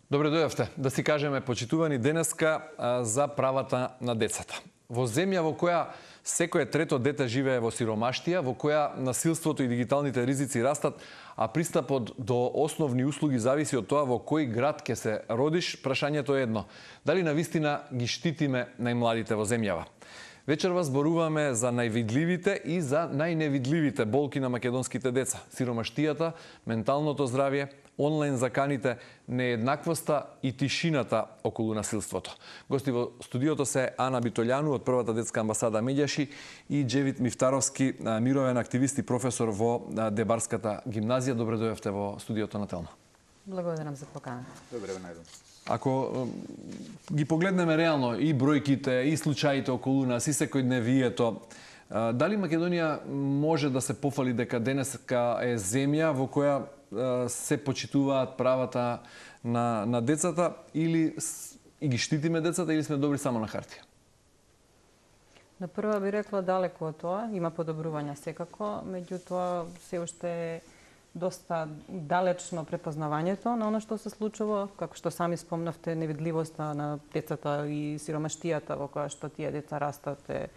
Добре дојавте. Да си кажеме почитувани денеска за правата на децата. Во земја во која секое трето дете живее во сиромаштија, во која насилството и дигиталните ризици растат, а пристапот до основни услуги зависи од тоа во кој град ќе се родиш, прашањето е едно: дали навистина ги штитиме најмладите во земјава? Вечерва зборуваме за највидливите и за најневидливите болки на македонските деца: сиромаштијата, менталното здравје, онлайн заканите, нееднаквоста и тишината околу насилството. Гости во студиото се Ана Битолјану од првата детска амбасада Меѓаши и Джевит Мифтаровски, мировен активист и професор во Дебарската гимназија. Добре дојавте во студиото на Телма. Благодарам за поканата. Добре ве најдам. Ако ги погледнеме реално и бројките, и случаите околу нас, и секојдневието, дали Македонија може да се пофали дека денеска е земја во која се почитуваат правата на децата, или и ги штитиме децата, или сме добри само на хартија? На прва би рекла далеку од тоа, има подобрувања секако, меѓутоа се уште е доста далечно препознавањето на оно што се случува, како што сами спомнавте, невидливоста на децата и сиромаштијата во која што тие деца растат е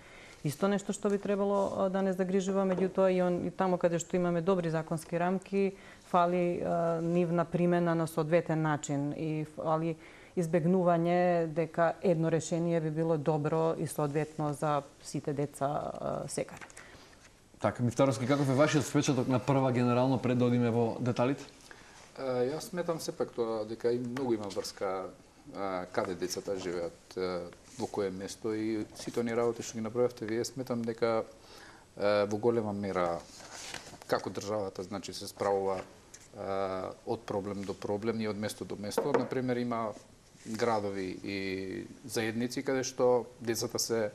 исто нешто што би требало да не загрижува, меѓутоа и таму каде што имаме добри законски рамки, фали нивна примена на соодветен начин и фали избегнување дека едно решение би било добро и соодветно за сите деца секаде. Така, Мифтаровски, каков е вашиот впечаток на прва генерално пред да одиме во деталите? Јас сметам сепак тоа дека и многу има врска каде децата живеат, во кое место, и сите оние работи што ги направивте вие, сметам дека во голема мера како државата значи се справува од проблем до проблем и од место до место. Например, има градови и заедници каде што децата се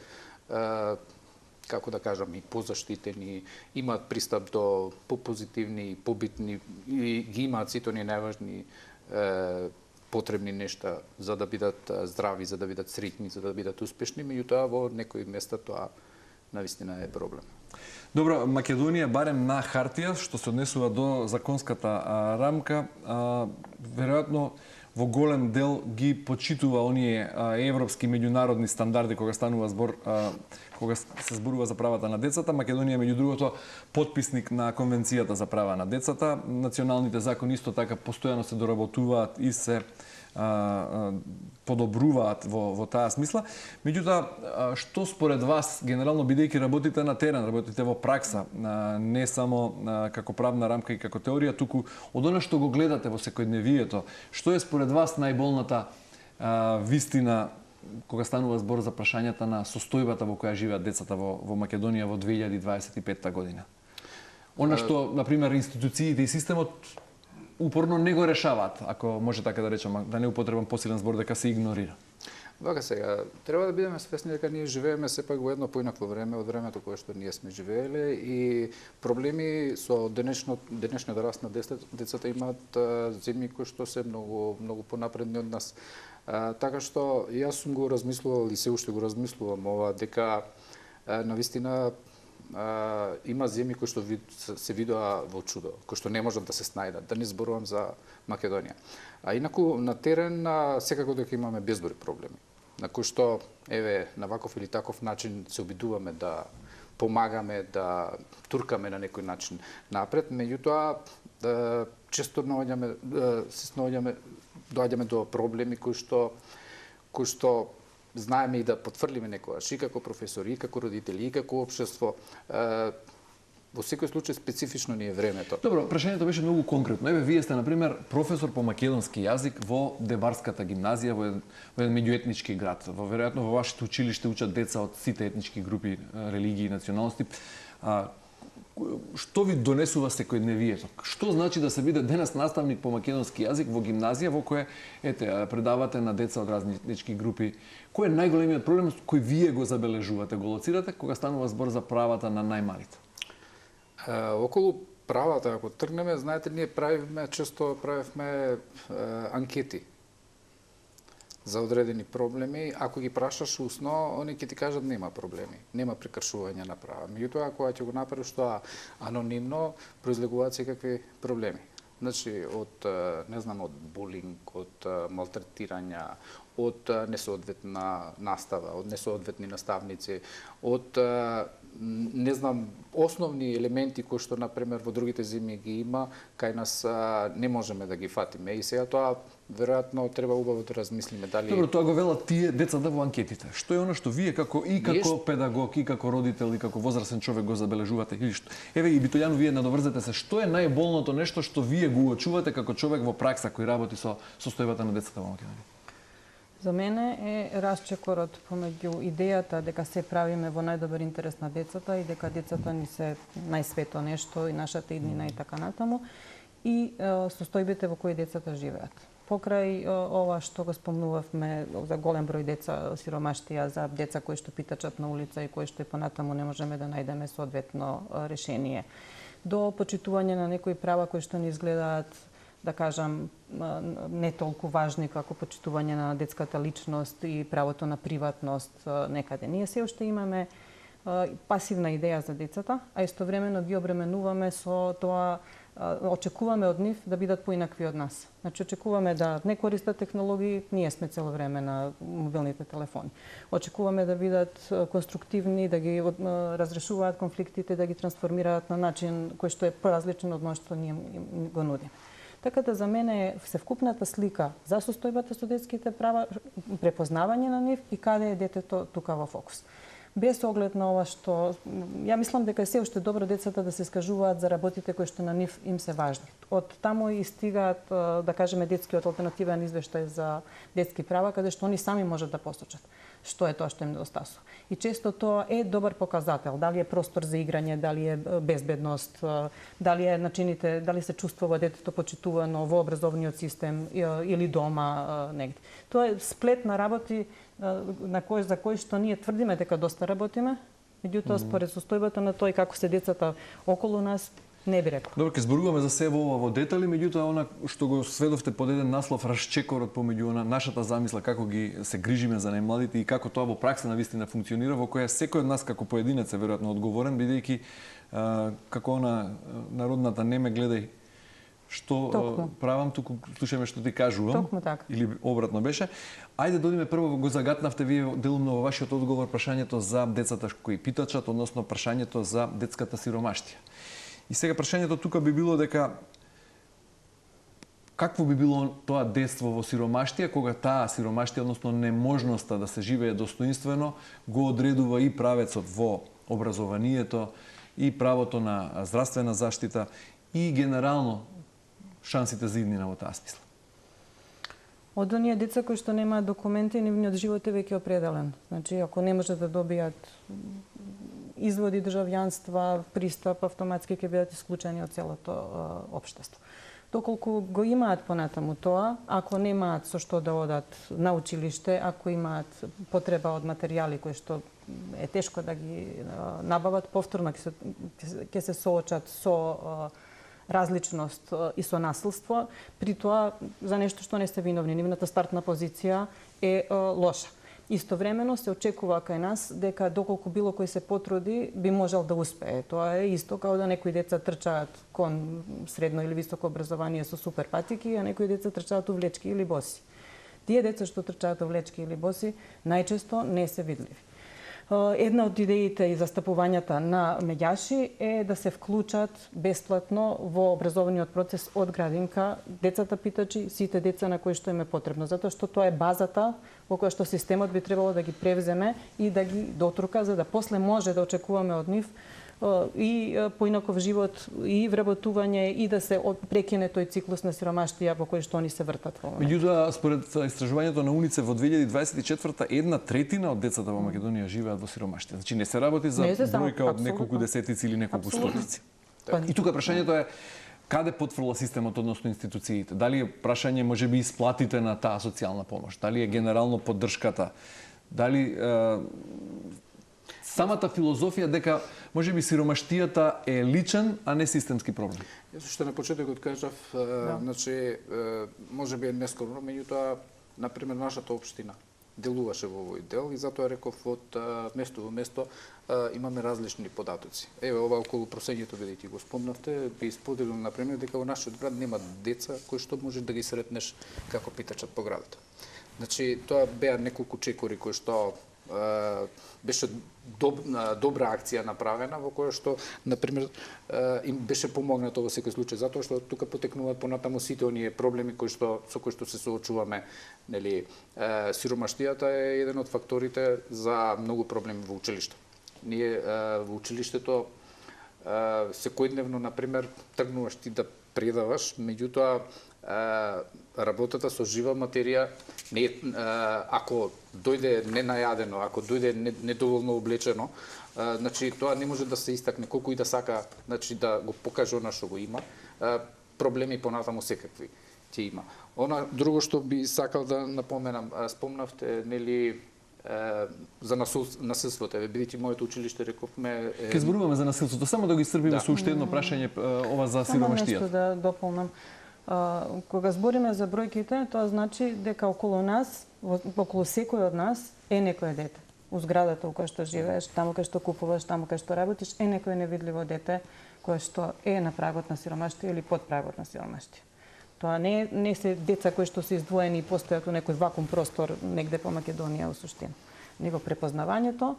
како да кажам, и позаштитени, имаат пристап до попозитивни, побитни и ги имаат сите оние најважни потребни нешта за да бидат здрави, за да бидат среќни, за да бидат успешни, меѓутоа во некои места тоа навистина е проблем. Добро, Македонија барем на хартија, што се однесува до законската рамка, веројатно во голем дел ги почитува оние европски меѓународни стандарди кога станува збор, кога се зборува за правата на децата. Македонија, меѓу другото, потписник на Конвенцијата за права на децата. Националните закони исто така постојано се доработуваат и се подобруваат во таа смисла. Меѓутоа, што според вас, генерално, бидејќи работите на терен, работите во пракса, не само како правна рамка и како теорија, туку од она што го гледате во секојдневието, што е според вас најболната вистина кога станува збор за прашањата на состојбата во која живеат децата во Македонија во 2025 година? Она што, например, институциите и системот упорно не го решаваат, ако може така да речем, да не употребам посилен збор, дека се игнорира. Вака сега, треба да бидеме свесни дека ние живееме сепак во едно поинакво време од времето кое што ние сме живееле, и проблеми со денешниот раст на децата имаат земји кои што се многу понапредни од нас. Така што јас сум го размислувал и се уште го размислувам ова, дека навистина има земји кои што се видоа во чудо, кои што не можат да се снајдат, да не зборувам за Македонија. А инаку на терен секако дека имаме безброј проблеми, на кои што еве на ваков или таков начин се обидуваме да помагаме, да туркаме на некој начин напред, меѓутоа често доаѓаме до проблеми кои што знаеме и да потврлиме некогаш и како професори, и како родители, и како општество. Во секој случај специфично ни е времето. Добро, прашањето беше многу конкретно. Еве, вие сте, например, професор по македонски јазик во Дебарската гимназија, во еден меѓуетнички град. Веројатно во вашето училиште учат деца од сите етнички групи, религии и националности. Што ви донесува секојдневието? Што значи да се биде денес наставник по македонски јазик во гимназија во која предавате на деца од разни етнички групи? Кој е најголемиот проблем кој вие го забележувате, го лоцирате кога станува збор за правата на најмалите? Околу правата, ако тргнеме, знаете, ние често правевме анкети за одредени проблеми. Ако ги прашаш усно, они ќе ти кажат нема проблеми, нема прекршување на права. Меѓутоа, кога ќе го направиш тоа анонимно, произлегуваат секакви проблеми. Значи, од булинг, од малтретирања, од несоодветна настава, од несоодветни наставници, од основни елементи кои што например во другите земји ги има, кај нас не можеме да ги фатиме. И сега тоа веројатно треба убаво да размислиме дали. Добро, тоа го велат тие децата во анкетите. Што е она што вие како педагог, и како родител, и како возрастен човек го забележувате или што? Еве и Битолјано, вие надоврзете се, што е најболното нешто што вие го уочувате како човек во пракса кој работи со состојбата на децата во Македонија? За мене е расчекорот помеѓу идејата дека се правиме во најдобар интерес на децата и дека децата ни се најсвето нешто и нашата иднина и така натаму, и состојбите во кои децата живеат. Покрај ова што го спомнувавме за голем број деца сиромаштија, за деца кои што питачат на улица и кои што и понатаму не можеме да најдеме соодветно решение, до почитување на некои права кои што ни изгледаат, да кажам, не толку важни како почитување на детската личност и правото на приватност некаде. Ние се уште имаме пасивна идеја за децата, а истовремено ги обременуваме со тоа, очекуваме од нив да бидат поинакви од нас. Значи, очекуваме да не користат технологии, ние сме цело време на мобилните телефони. Очекуваме да бидат конструктивни, да ги разрешуваат конфликтите, да ги трансформираат на начин кој што е поразличен од оној што ние го нудиме. Така да за мене е севкупната слика за состојбата со детските права, препознавање на нив и каде е детето тука во фокус. Без оглед на ова што ја мислам дека е се уште добро децата да се скажуваат за работите кои што на нив им се важни. Од таму и стигаат, да кажеме, детскиот алтернативен извештај за детски права, каде што они сами можат да посочат што е тоа што им недостасува. И често тоа е добар показател, дали е простор за играње, дали е безбедност, дали е начините, дали се чувствува детето почитувано во образовниот систем или дома негде. Тоа е сплет на работи за кои што ние тврдиме дека доста работиме, меѓутоа според состојбата на тоа и како се децата околу нас, не би рекла. Добро, ќе зборуваме за себе ова во детали, меѓутоа она што го сведовте под еден наслов, расчекорот помеѓу нашата замисла како ги се грижиме за најмладите и како тоа во пракса навистина функционира, во која секој од нас како поединец е веројатно одговорен, бидејќи како она народната не ме гледај што правам, туку слушаме што ти кажувам. Токму така. Или обратно беше. Ајде додиме прво, го загатнавте вие делумно во вашиот одговор прашањето за децата кои питачат, односно прашањето за детската сиромаштија. И сега прашањето тука би било дека какво би било тоа детство во сиромаштија, кога таа сиромаштија, односно неможноста да се живее достоинствено, го одредува и правецот во образованието, и правото на здравствена заштита, и генерално шансите за иднина во таа смисла. Од оние деца кои што немаат документи, нивниот живот е веќе определен. Значи, ако не можат да добијат изводи државјанства, пристап, автоматски ќе бидат исклучени од целото општество. Доколку го имаат понатаму тоа, ако немаат со што да одат на училиште, ако имаат потреба од материјали кои што е тешко да ги набават, повторно ќе се соочат со различност и со насилство, при тоа за нешто што не се виновни. Нивната стартна позиција е лоша. Истовремено се очекува кај нас дека доколку било кој се потруди, би можел да успее. Тоа е исто као да некои деца трчаат кон средно или високо образование со супер патики, а некои деца трчаат увлечки или боси. Тие деца што трчаат увлечки или боси, најчесто не се видливи. Една од идеите и застапувањата на меѓаши е да се вклучат бесплатно во образовниот процес од градинка децата питачи, сите деца на кои што им е потребно, затоа што тоа е базата во која што системот би требало да ги превземе и да ги дотрука, за да после може да очекуваме од нив и поинаков живот, и вработување, и да се прекине тој циклус на сиромаштија во кој што они се вртат во момент. Меѓутоа, според истражувањето на УНИЦЕФ во 2024 1/3 од децата во Македонија живеат во сиромаштија. Значи не се работи за бројка од неколку десетици или неколку стотици. И тука прашањето е каде потфрла системот, односно институциите? Дали е прашање можеби исплатите на таа социјална помош? Дали е генерално поддршката? Дали самата филозофија дека можеби сиромаштијата е личен, а не системски проблем? Јас што на почетокот кажав, значи можеби е нескоро, меѓутоа, например, нашата општина делуваше во овој дел и затоа реков од место во место имаме различни податоци. Еве ова околу просењето, бидејќи го спомнавте, би споделил на пример дека во нашиот град нема деца кои што можеш да ги сретнеш како питачат по градот. Значи тоа беа неколку чекори кои што беше добра акција направена во која што на пример им беше помогнато во секој случај затоа што тука потекнуваат понатаму сите оние проблеми со кои што се соочуваме, нели, сиромаштијата е еден од факторите за многу проблеми во училиште. Ние во училиштето секојдневно на пример тргнуваш ти да предаваш, меѓутоа работата со жива материја не ако дојде ненајадено, ако дојде недоволно облечено, значи тоа не може да се истакне колку и да сака, значи да го покаже она што го има. Проблеми понатаму секакви ќе има. Она друго што би сакал да напоменам, спомнавте нели за насилството, бидејќи моето училиште рековме Ке зборуваме за насилството, само да ги исцрпиме со уште едно прашање ова за сиромаштијата. Само нешто да дополнам. Кога збориме за бројките, тоа значи дека околу нас, околу секој од нас е некое дете. У зградата во која што живееш, таму кај што купуваш, таму кај што работиш, е некое невидливо дете кое што е на прагот на сиромаштија или под прагот на сиромаштија. Тоа не се деца кои што се издвоени и постојат у некој вакуум простор негде по Македонија во суштина. Него препознавањето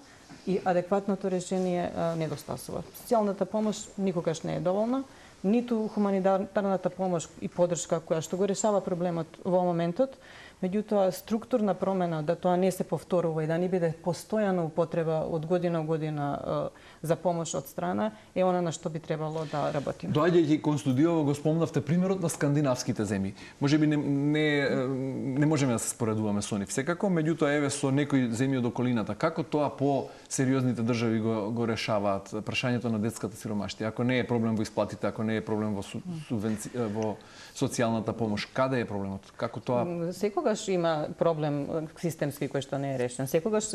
и адекватното решение недостасува. Социјалната помош никогаш не е доволна, ниту хуманитарната помош и подршка која што го решава проблемот во моментот, меѓутоа структурна промена да тоа не се повторува и да не биде постојано употреба од година во година за помош од страна е она на што би требало да работиме. Доаѓајќи кон студиово го спомнавте примерот на скандинавските земји. Можеби не можеме да се споредуваме со нив секако, меѓутоа еве со некои земји од околината, како тоа по сериозните држави го решаваат прашањето на детската сиромаштија? Ако не е проблем во исплатите, ако не е проблем во социјалната помош, каде е проблемот? Како тоа? Секогаш има проблем системски кој што не е решен. Секогаш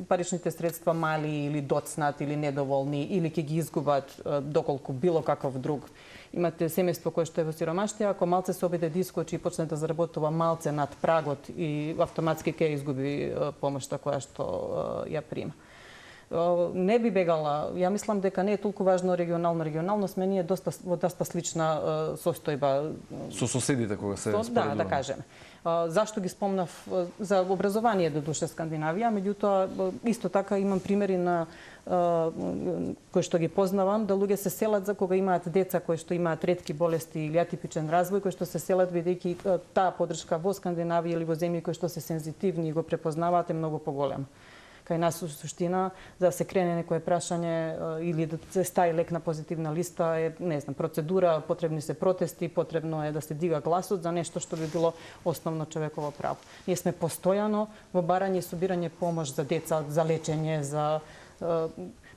паричните средства мали или доцнат или недоволни или ќе ги изгубат доколку било каков друг. Имате семејство кое што е во сиромаштија, ако малце се обиде да искочи и почне да заработува малце над прагот и автоматски ќе изгуби помошта која што ја прима. Не би бегала, ја мислам дека не е толку важно регионално. Регионално сме ние во доста слична состојба. Со соседите кога се споредуваме. Да кажеме. Зашто ги спомнав за образование до душа Скандинавија, меѓутоа исто така имам примери на кои што ги познавам, да луѓе се селат за кога имаат деца кои што имаат ретки болести или атипичен развој, кои што се селат бидејќи таа подршка во Скандинавија или во земји кои што се сензитивни и го препознаваат е многу поголема. Кај нас во суштина за да се крене некое прашање или да се стави лек на позитивна листа е, не знам, процедура, потребни се протести, потребно е да се дига гласот за нешто што би било основно човеково право. Ние сме постојано во барање и собирање помош за деца, за лечење, за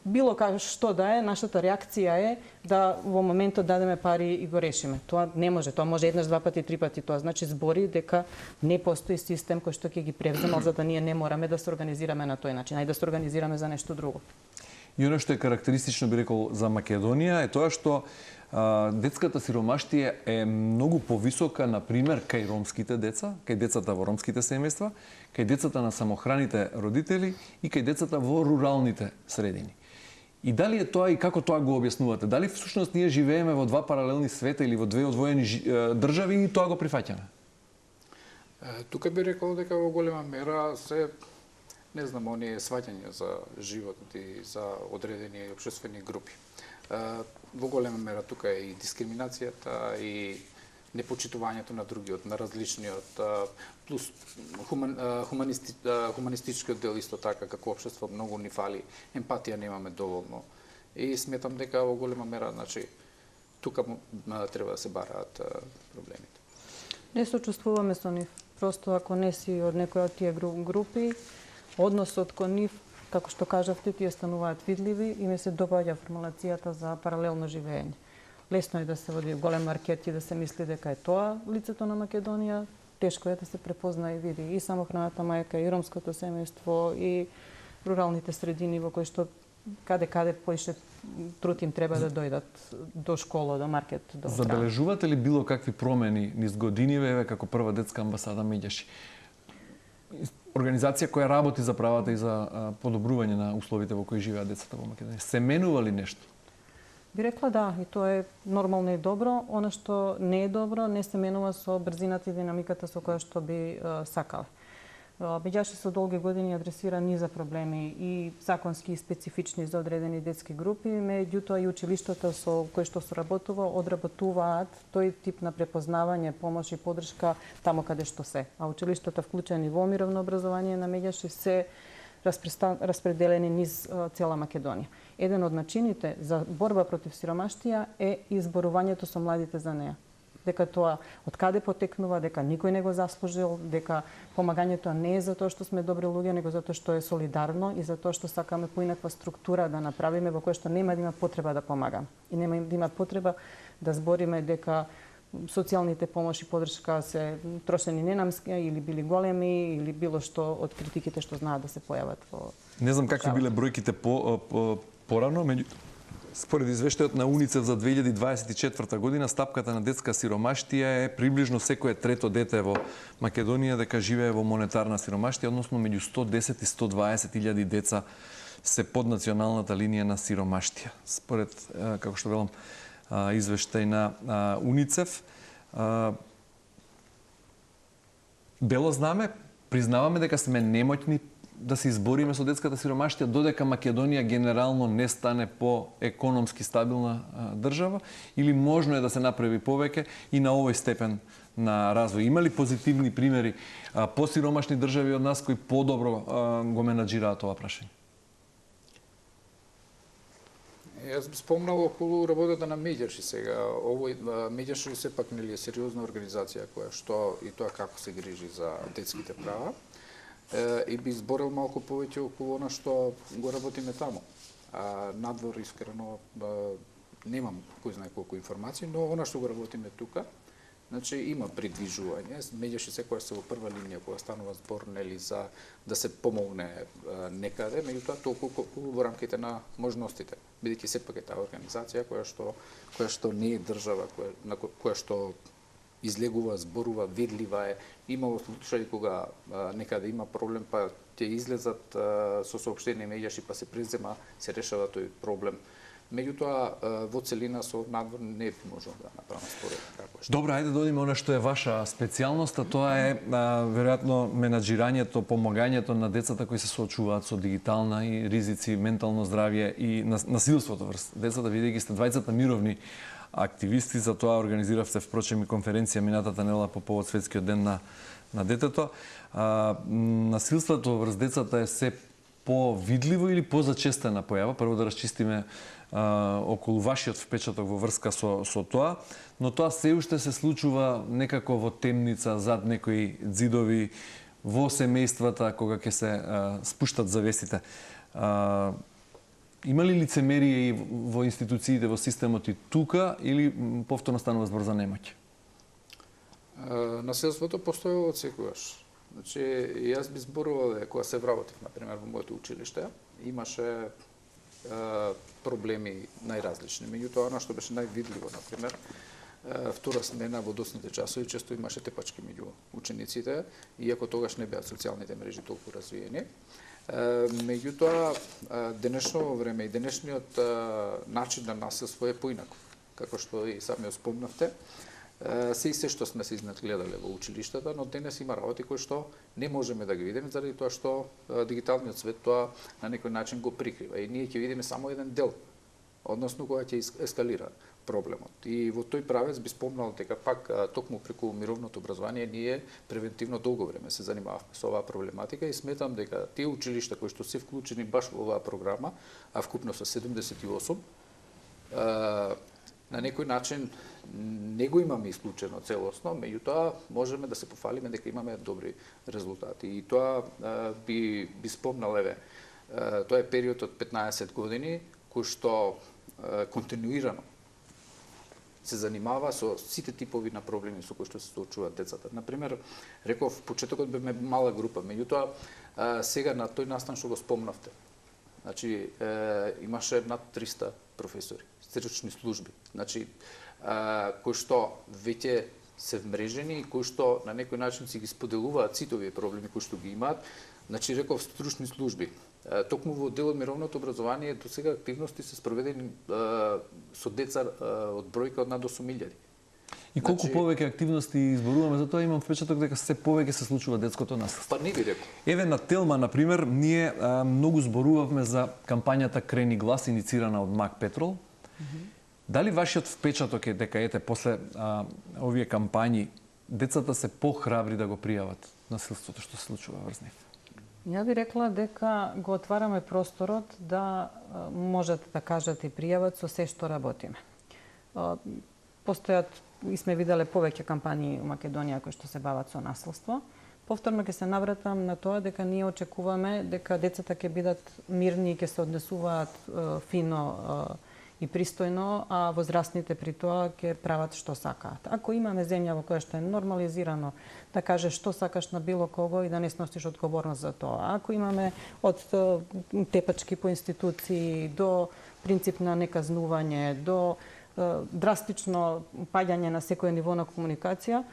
било како што да е, нашата реакција е да во моментот дадеме пари и го решиме. Тоа не може, тоа може еднаш, два пати, три пати, тоа значи збори дека не постои систем кој што ќе ги превзема за да ние не мораме да се организираме на тој начин, ајде да се организираме за нешто друго. И оно што е карактеристично би рекол за Македонија е тоа што детската сиромаштија е многу повисока, на пример, кај ромските деца, кај децата во ромските семејства, кај децата на самохраните родители и кај децата во руралните средини. И дали е тоа и како тоа го објаснувате? Дали всушност ние живееме во два паралелни света или во две одвоени држави и тоа го прифаќаме? Тука би рекол дека во голема мера се, не знам, оние сваќања за животот и за одредени општествени групи. Во голема мера тука е и дискриминацијата и непочитувањето на другиот, на различниот, плюс хуманистичкиот дел исто така, како општество многу ни фали, емпатија немаме доволно. И сметам дека во голема мера, значи, тука треба да се бараат проблемите. Не сочувствуваме со нив. Просто ако не си од некоја од тие групи, односот кон нив, како што кажавте, тие стануваат видливи и ми се допаѓа формулацијата за паралелно живење. Лесно е да се води голем маркет и да се мисли дека е тоа лицето на Македонија. Тешко е да се препозна и види и самохраната мајка, и ромското семејство, и руралните средини во кои што каде поише труд им треба да дојдат до школа, до маркет, до храна. Забележувате ли било какви промени низ годиниве, како прва детска амбасада Меѓаши? организација која работи за правата и за подобрување на условите во кои живеат децата во Македонија. Се менува ли нешто? Би рекла да, и тоа е нормално и добро. Она што не е добро, не се менува со брзината и динамиката со која што би сакале. Беѓаше со долги години адресира низа проблеми и законски и специфични за одредени детски групи, меѓутоа и училиштата со кои што соработува одработуваат тој тип на препознавање, помош и поддршка таму каде што се. А училиштата вклучени во мировно образование на Меѓаши се распределени низ цела Македонија. Еден од начините за борба против сиромаштија е изборувањето со младите за неа. Дека тоа од каде потекнува, дека никој не го заслужил, дека помагањето не е за тоа што сме добри луѓе, него затоа што е солидарно и за тоа што сакаме поинаква структура да направиме во која што нема да има потреба да помагам. И нема да има потреба да збориме дека социјалните помоши и поддршка се трошени ненамски или били големи или било што од критиките што знаат да се појават во. Не знам какви биле бројките порано, според извештајот на УНИЦЕФ за 2024 година, стапката на детска сиромаштија е приближно секое трето дете во Македонија дека живее во монетарна сиромаштија, односно меѓу 110 и 120 илјади деца се под националната линија на сиромаштија. Според, како што велам, извештај на УНИЦЕФ, бело знаме, признаваме дека сме немоќни да се избориме со детската сиромаштија додека Македонија генерално не стане по економски стабилна држава, или можно е да се направи повеќе и на овој степен на развој? Има ли позитивни примери посиромашни држави од нас кои подобро го менаџираат ова прашање? Јас би спомнал околу работата на Меѓаши сега. Овој Меѓаши сепак нели е сериозна организација која што и тоа како се грижи за детските права. И би зборил малку повеќе околу она што го работиме таму. Надвор, искрено, немам кој знае колку информации, но она што го работиме тука, значи има придвижување. Меѓаши секоја се во прва линија кога станува збор нели за да се помогне некаде, меѓутоа толку колку во рамките на можностите. Бидејќи сепак е таа организација која што не е држава, која што излегува, зборува, видлива е. Имало случаи кога некаде има проблем, па ќе излезат со соопштение Меѓаши, па се презема, се решава тој проблем. Меѓутоа, во целина со надвор не можам да направам според како што. Добро, ајде да одиме она што е ваша специјалност, а тоа е веројатно менаџирањето, помагањето на децата кои се соочуваат со дигитална и ризици, ментално здравје и насилството врз децата, бидејќи сте двајцата мировни активисти, за тоа организиравте впрочем и конференција минатата недела по повод Светскиот ден на детето. Насилството врз децата е се повидливо или позачестена појава? Прво да расчистиме околу вашиот впечаток во врска со тоа, но тоа се уште се случува некако во темница, зад некои ѕидови, во семејствата, кога ќе се спуштат завесите. Има ли лицемерие и во институциите, во системот и тука, или повторно станува збор за немоќ? Насилството постои од секогаш. Значи, јас би зборувал кога се вработив, например, во моето училиште, имаше проблеми најразлични. Меѓутоа, она што беше највидливо, например, втора смена во досните часови често имаше тепачки меѓу учениците, иако тогаш не беа социјалните мрежи толку развиени. Меѓутоа, денешно време и денешниот начин на насилство е поинаков, како што и сами спомнавте. Се и се што сме се изнадгледале во училиштата, но денес има работи кои што не можеме да ги видиме, заради тоа што дигиталниот свет тоа на некој начин го прикрива. И ние ќе видиме само еден дел, односно кога ќе ескалира проблемот. И во тој правец би спомнал дека пак токму преку мировното образование ние превентивно долго време се занимававме со оваа проблематика и сметам дека тие училишта кои што се вклучени баш во оваа програма, а вкупно со 78, на некој начин не го имаме исклучено целосно, меѓутоа можеме да се пофалиме дека имаме добри резултати. И тоа би спомнал, тоа е период од 15 години кој што континуирано се занимава со сите типови на проблеми со кои што се соочуваат децата. Например, реков, почетокот беме мала група, меѓутоа сега на тој настан што го спомнавте. Значи, имаше над 300 професори, стручни служби, значи, кои што веќе се вмрежени и кои што на некој начин си ги споделуваат сите овие проблеми кои што ги имаат, значи реков стручни служби. Токму во делот мировното образование до сега активности се спроведени со деца од бројка од над 8.000. И колку повеќе активности изборуваме, за тоа имам впечаток дека се повеќе се случува детското насилство. Па не би рекол. Еве на Телма, например, ние многу зборувавме за кампањата Крени глас, иницирана од Мак Петрол. Дали вашиот впечаток е дека ете после овие кампањи децата се похрабри да го пријават насилството што се случува врз нив? Ја би рекла дека го отвараме просторот да можат да кажат и пријават со се што работиме. Постојат и сме виделе повеќе кампањи у Македонија кои што се бават со насилство. Повторно ќе се навратам на тоа дека ние очекуваме дека децата ќе бидат мирни и ќе се однесуваат фино и пристојно, а возрастните при тоа ќе прават што сакаат. Ако имаме земја во која што е нормализирано да кажеш што сакаш на било кого и да не сносиш одговорност за тоа. Ако имаме од тепачки по институции до принцип на неказнување, до драстично паѓање на секој ниво на комуникација,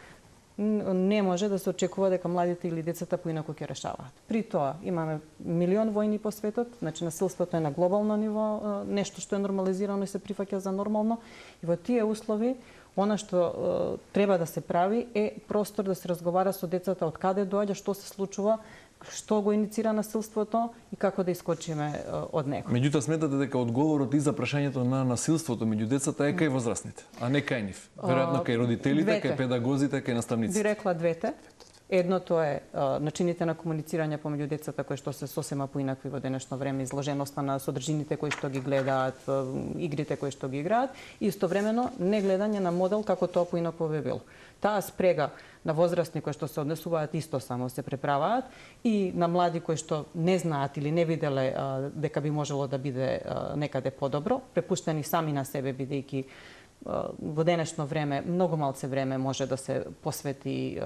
не може да се очекува дека младите или децата поинаку ќе решаваат. При тоа имаме милион војни по светот, значи насилството е на глобално ниво, нешто што е нормализирано и се прифаќа за нормално. И во тие услови, она што треба да се прави е простор да се разговара со децата од каде доаѓа, што се случува, што го иницира насилството и како да искочиме од него. Меѓутоа сметате дека одговорот и за прашањето на насилството меѓу децата е кај возрастните, а не кај нив. Веројатно кај родителите, кај педагозите, кај наставниците. Би рекла двете. Едното е начините на комуницирање помеѓу децата кои што се сосема поинакви во денешно време, изложеноста на содржините кои што ги гледаат, игрите кои што ги играат и истовремено не гледање на модел како тоа поинаку би било. Таа спрега на возрастни кои што се однесуваат исто само се преправаат и на млади кои што не знаат или не виделе дека би можело да биде некаде подобро, препуштени сами на себе бидејќи во денешно време многу малце време може да се посвети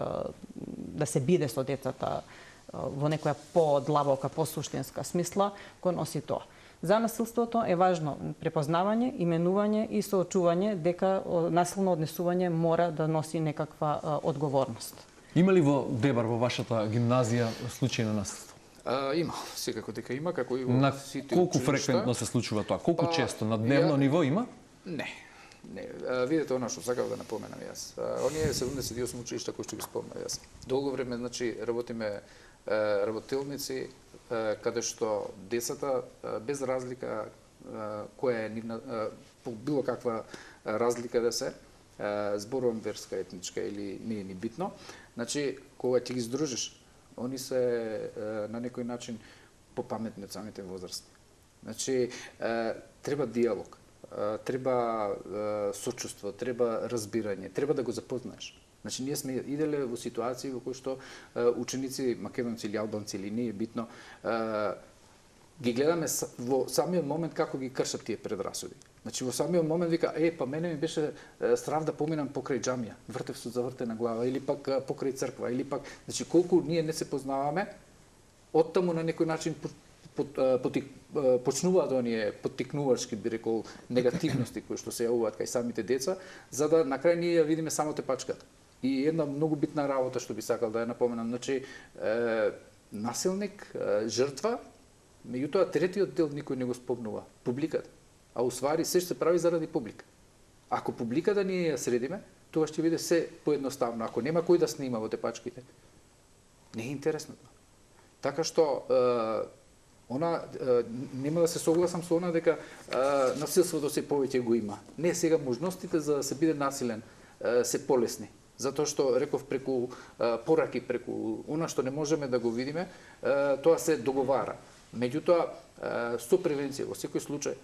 да се биде со децата во некоја подлабока, посуштинска смисла, го носи тоа. За насилството е важно препознавање, именување и соочување дека насилно однесување мора да носи некаква одговорност. Има ли во Дебар, во вашата гимназија, случаи на насилство? Има, секако дека има, како и во на сите колку училишта. фреквентно се случува тоа? Колку често? На дневно ниво има? Не. Видете она што сакав да напоменам јас. Оние 78 училишта кои што ги спомнав јас. Долго време, значи, работиме работилници каде што децата без разлика која е нивна по било каква разлика да се зборувам верска, етничка или не е ни битно, значи кога ќе ги здружиш, они се на некој начин попаметни од самите возрастни. Значи треба диалог, треба сочувство, треба разбирање, треба да го запознаеш. Значи, ние сме иделе во ситуации во кои што ученици, македонци или албанци или не е битно, ги гледаме во самиот момент како ги кршат тие предрасуди. Значи, во самиот момент вика, па мене ми беше страв да поминам покрај џамија, вртев со завртена глава, или пак покрај црква, или пак, значи, колку ние не се познаваме, оттаму на некој начин почнуваат оние поттикнувачки, би рекол, негативности кои што се јавуваат кај самите деца, за да на крај ние ја видиме само тепачката. И една многу битна работа што би сакал да ја напоменам, значи насилник, жртва, меѓутоа третиот дел никој не го спомнува, публиката. А уствари се се прави заради публика. Ако публиката ние ја средиме, тоа ќе биде се поедноставно. Ако нема кој да снима во тепачките, не е интересно тоа. Така што нема да се согласам со она дека насилството се повеќе го има. Не, сега можностите за да се биде насилен се полесни. Затоа што, реков, преку пораки, преку она што не можеме да го видиме, тоа се договара. Меѓутоа, со превенција, во секој случај,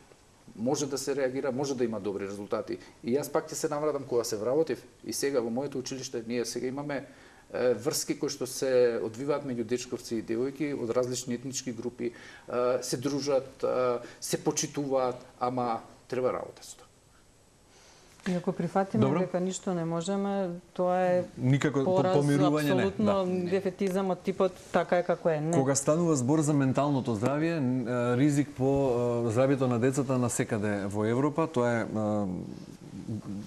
може да се реагира, може да има добри резултати. И јас пак ќе се навратам кога се вработив и сега во моето училиште, ние сега имаме врски кои што се одвиваат меѓу дечковци и девојки од различни етнички групи, се дружат, се почитуваат, ама треба работа со тоа. И ако прифатиме дека ништо не можеме, тоа е никако пораз, помирување не. апсолутно дефетизам од типот така е како е. Не. Кога станува збор за менталното здравје, ризик по здравјето на децата насекаде во Европа, тоа е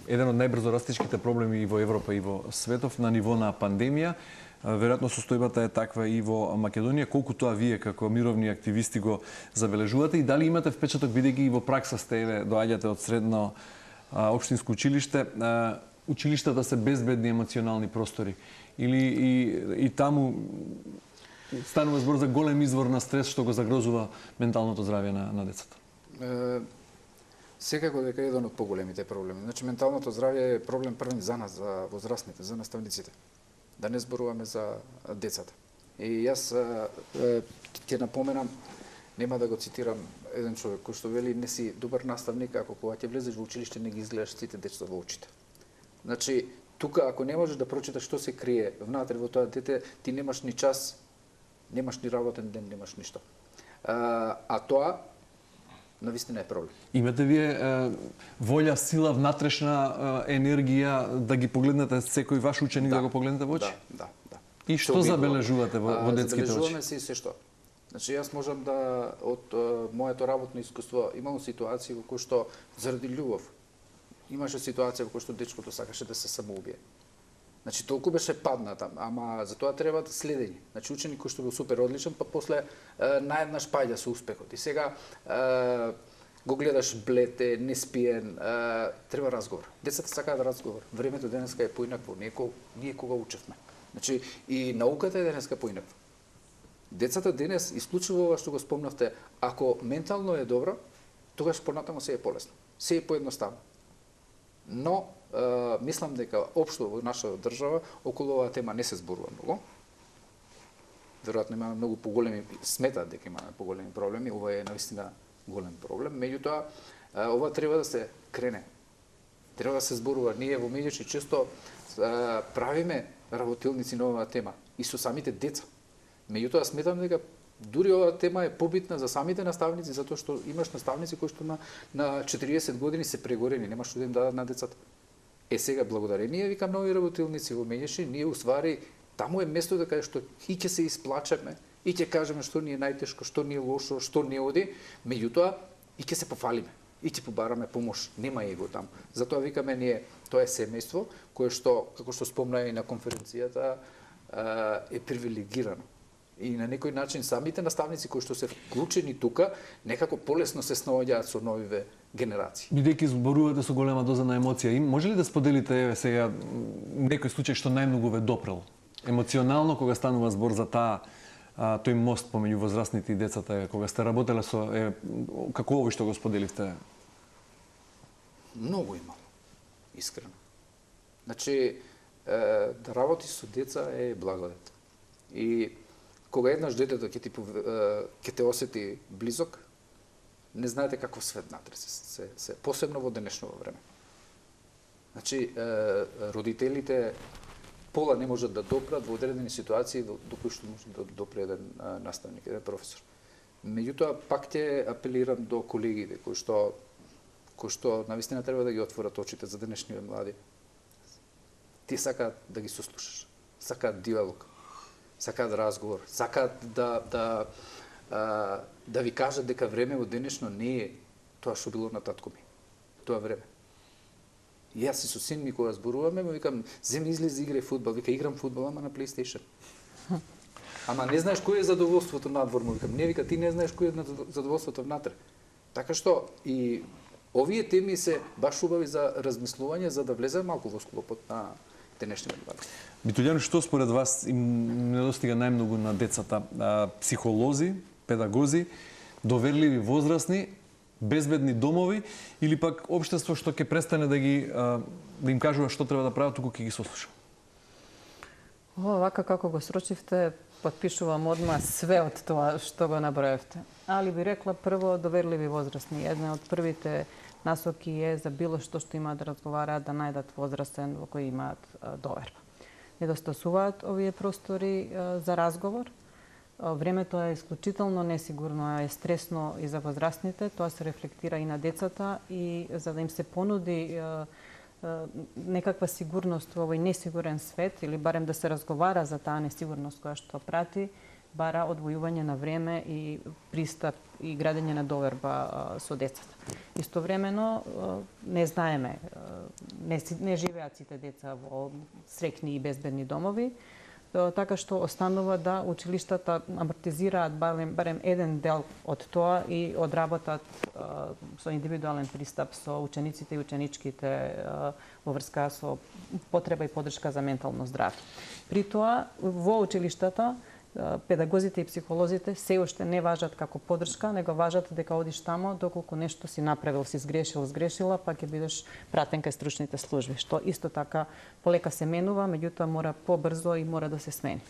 еден од најбрзо растичките проблеми и во Европа и во светов на ниво на пандемија. Веројатно состојбата е таква и во Македонија. Колку тоа вие како мировни активисти го забележувате и дали имате впечаток, бидејќи и во пракса сте, доаѓате од средно општинско училиште, училиштата се безбедни емоционални простори или и таму станува збор за голем извор на стрес што го загрозува менталното здравје на децата? Секако дека еден од поголемите проблеми. Значи, менталното здравје е проблем првен за нас, за возрастните, за наставниците. Да не зборуваме за децата. И јас ќе напоменам, нема да го цитирам еден човек кој што вели: не си добар наставник ако кога ќе влезеш во училиште не ги изгледаш сите деца во очите. Значи, тука ако не можеш да прочиташ што се крие внатре во тоа дете, ти немаш ни час, немаш ни работен ден, немаш ништо. А тоа навистина е проблем. Имате вие волја, сила, внатрешна енергија да ги погледнете секој ваш ученик, да го погледнете во очи? Да. И што забележувате во детските очи? Забележуваме се и се што. Значи, јас можам да, од моето работно искуство, имам ситуации во кои што заради љубов, имаше ситуација во кои што дечкото сакаше да се самоубие. Значи, толку беше падната, ама за тоа треба да следење. Значи, ученик кој што бил супер одличен, па после наеднаш паѓа со успехот. И сега го гледаш блете, неспиен, треба разговор. Децата сакаат разговор. Времето денеска е поинакво, ние кога учевме. Значи, и науката е денеска поинаква. Децата денес, исклучиво ова што го спомнавте, ако ментално е добро, тогаш понатамо се е полесно. Се е поедноставно. Но, мислам дека општо во нашата држава околу оваа тема не се зборува многу. Веројатно имаме многу поголеми, сметат дека имаме поголеми проблеми, ова е навистина голем проблем. Меѓутоа, ова треба да се крене. Треба да се зборува. Ние во Медјачи често правиме работилници на оваа тема и со самите деца. Меѓутоа, сметам дека дури оваа тема е побитна за самите наставници, затоа што имаш наставници кои што на 40 години се прегорени, нема што да им дадат на децата. Сега, благодарение, викам, нови работилници во Медјачи, ние уствари, таму е место да каже што и ќе се исплачеме, и ќе кажеме што ни е најтешко, што ни е лошо, што не оди, меѓутоа и ќе се пофалиме, и ќе побараме помош, нема его таму. Затоа викаме ние, тоа е семејство кое што, како што спомна и на конференцијата, е привилегирано. И на некој начин самите наставници кои што се вклучени тука, некако полесно се снаоѓаат со новиве генерации. Бидејќи зборувате со голема доза на емоција, може ли да споделите сега некој случај што најмногу ве допрел? Емоционално, кога станува збор за тој мост помеѓу возрастните и децата, кога сте работеле со како овој што го споделивте? Многу имало, искрено. Значи, да работи со деца е благодет. И кога еднаш детето ќе те осети близок, не знаете каков свет натре се посебно во денешно време. Значи, родителите пола не можат да допрат во одредени ситуации до кои што може да допре еден наставник, еден професор. Меѓутоа, пак ќе апелирам до колегите кои што навистина треба да ги отворат очите за денешните млади. Ти сакаат да ги сослушаш, сакаат диалог, сакаат разговор, сакаат да ви кажат дека време во денешно не е тоа што било на татко ми. Тоа време. И јас и со син ми кога зборуваме, му викам, земи излези играј фудбал, вика играм фудбал, ама на PlayStation. Ама не знаеш кој е задоволството надвор, му викам, не вика ти не знаеш кој е задоволството внатре. Така што и овие теми се баш убави за размислување, за да влезе малку во склопот на денешните млади. Битолјано, што според вас им недостига најмногу на децата? Психолози, педагози, доверливи возрастни, безбедни домови или пак општество што ќе престане да им кажува што треба да прават, туку ќе ги сослуша? Вака како го срочивте, потпишувам одма све од тоа што го наброевте. Али би рекла прво доверливи возрастни. Една од првите насоки е за било што имаат да разговараат, да најдат возрастен во кој имаат доверба. Недостасуваат овие простори за разговор. Времето е исклучително несигурно, е стресно и за возрастните, тоа се рефлектира и на децата и за да им се понуди некаква сигурност во овој несигурен свет или барем да се разговара за таа несигурност која што прати, бара одвојување на време и пристап и градење на доверба со децата. Истовремено не знаеме не живеат сите деца во среќни и безбедни домови, така што останува да училиштата амортизираат барем еден дел од тоа и одработат со индивидуален пристап со учениците и ученичките во врска со потреба и поддршка за ментално здравје. При тоа, во училиштата, педагозите и психолозите се уште не важат како поддршка, него важат дека одиш тамо доколку нешто си направил, си сгрешила, па ќе бидеш пратен кај стручните служби, што исто така полека се менува, меѓутоа мора побрзо и мора да се смени.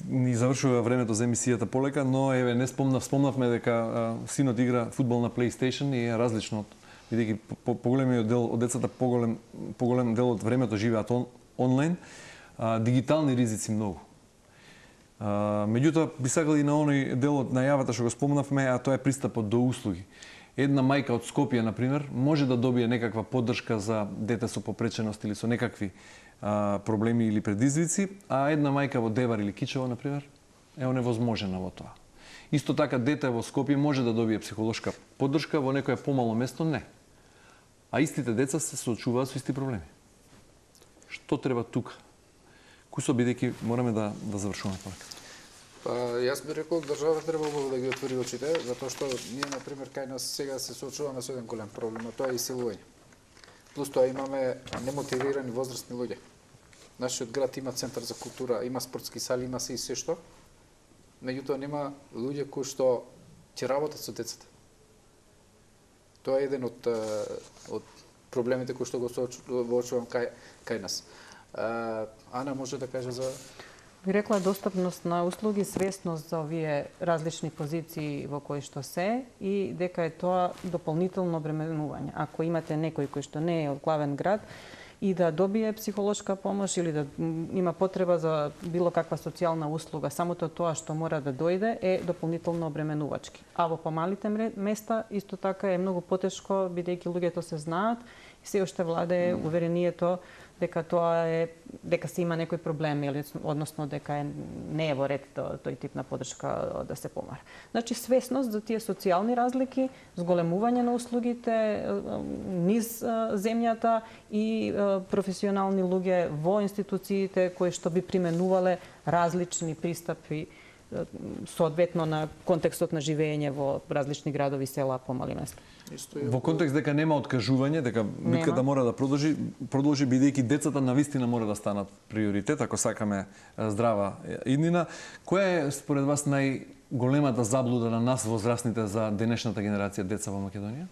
Ни завршува времето за емисијата полека, но еве не спомнавме дека синот игра фудбал на PlayStation и е различно од бидејќи поголемиот дел од децата поголем дел од времето живеат онлайн, дигитални ризици многу. Меѓутоа, би сакал и на оној дел од најавата што го спомнавме, а тоа е пристапот до услуги. Една мајка од Скопје, например, може да добие некаква поддршка за дете со попреченост или со некакви проблеми или предизвици, а една мајка во Девар или Кичево, например, е оневозможена во тоа. Исто така, дете во Скопје може да добие психолошка поддршка, во некое помало место не. А истите деца се соочуваат со исти проблеми. Што треба тука? Кусо, бидејќи мораме да завршуваме полека. Па, јас би рекол, државата треба да ги отвори очите, затоа што ние, например, кај нас сега се соочуваме со еден голем проблем, а тоа е исилување. Плюс тоа имаме немотивирани возрастни луѓе. Нашиот град има центар за култура, има спортски сали, има се и се што. Меѓутоа нема луѓе кои што ќе работат со децата. Тоа е еден од проблемите кои што го соочувам кај нас. Ана може да каже за... Би рекла достапност на услуги, свесност за овие различни позиции во кои што се и дека е тоа дополнително обременување. Ако имате некој кој што не е од главен град и да добие психолошка помош или да има потреба за било каква социјална услуга, самото тоа што мора да дојде е дополнително обременувачки. А во помалите места исто така е многу потешко, бидејќи луѓето се знаат и се уште владее уверението дека дека се има некој проблем или односно дека не е во ред тој тип на поддршка да се помара. Значи свесност за тие социјални разлики, зголемување на услугите низ земјата и професионални луѓе во институциите кои што би применувале различни пристапи соодветно на контекстот на живење во различни градови, села, помали места. Во контекст дека нема откажување, дека битката мора да продолжи бидејќи децата навистина мора да станат приоритет ако сакаме здрава иднина. Која е според вас најголемата заблуда на нас возрастните за денешната генерација деца во Македонија?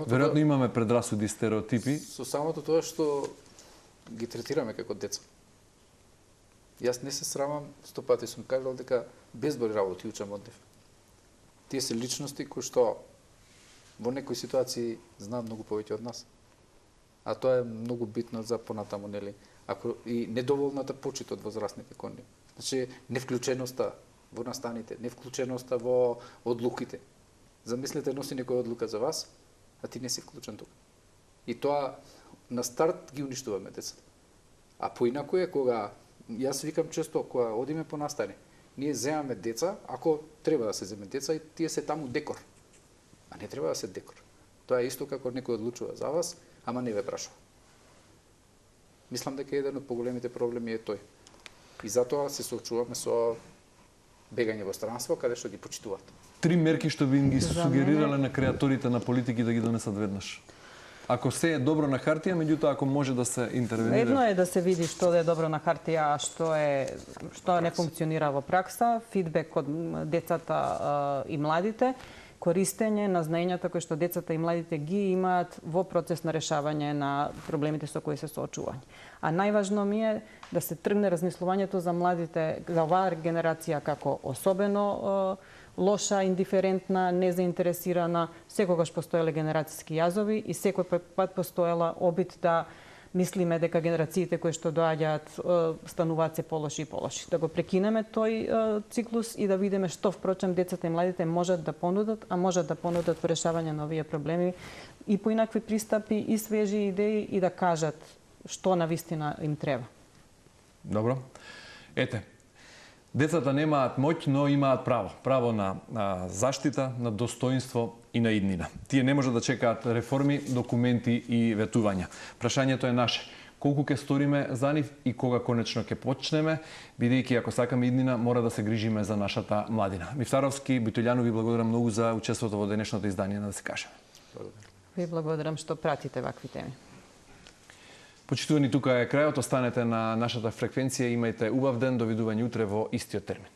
Веројатно имаме предрасуди, стереотипи. Со самото тоа што ги третираме како деца. Јас не се срамам, 100 пати сум кажал дека безброј работи учам од нив. Тие се личности кои што во некои ситуации знаат многу повеќе од нас. А тоа е многу битно за понатаму, нели? Ако и недоволната почит од возрастните кон нив. Значи, невклученоста во настаните, невклученоста во одлуките. Замислете, носи некоја одлука за вас, а ти не си вклучен тука. И тоа на старт ги уништуваме децата. А поинаку е кога јас викам често кога одиме по настани, ние земаме деца, ако треба да се земе деца и тие се таму декор. А не треба да се декор. Тоа е исто како некој одлучува за вас, ама не ве прашува. Мислам дека еден од поголемите проблеми е тој. И затоа се соочуваме со бегање во странство, каде што ги почитуваат. 3 мерки што би им ги сугерирале на креаторите на политики да ги донесат веднаш. Ако се е добро на хартија, меѓутоа ако може да се интервенира. Едно е да се види што е добро на хартија, а што не функционира во пракса, фидбек од децата и младите, користење на знаењата кои што децата и младите ги имаат во процес на решавање на проблемите со кои се соочување. А најважно ми е да се тргне размислувањето за младите, за оваа генерација како особено лоша, индиферентна, незаинтересирана, секогаш постоеле генерацијски јазови и секој пат постоела обид да мислиме дека генерациите кои што доаѓаат стануваат се полоши и полоши. Да го прекинеме тој циклус и да видиме што впрочем децата и младите можат да понудат, а можат да понудат во решавање на овие проблеми и поинакви пристапи и свежи идеи и да кажат што навистина им треба. Добро. Ете, Децата немаат моќ, но имаат право. Право на заштита, на достоинство и на иднина. Тие не можат да чекаат реформи, документи и ветувања. Прашањето е наше. Колку ќе сториме за нив и кога конечно ќе почнеме, бидејќи ако сакаме иднина, мора да се грижиме за нашата младина. Мифтаровски, Битолјанов, ви благодарам многу за учеството во денешното издание на Да се кажеме. Ви благодарам што пратите вакви теми. Почитувани, тука е крајот. Останете на нашата фреквенција. Имајте убав ден. Довидување утре во истиот термин.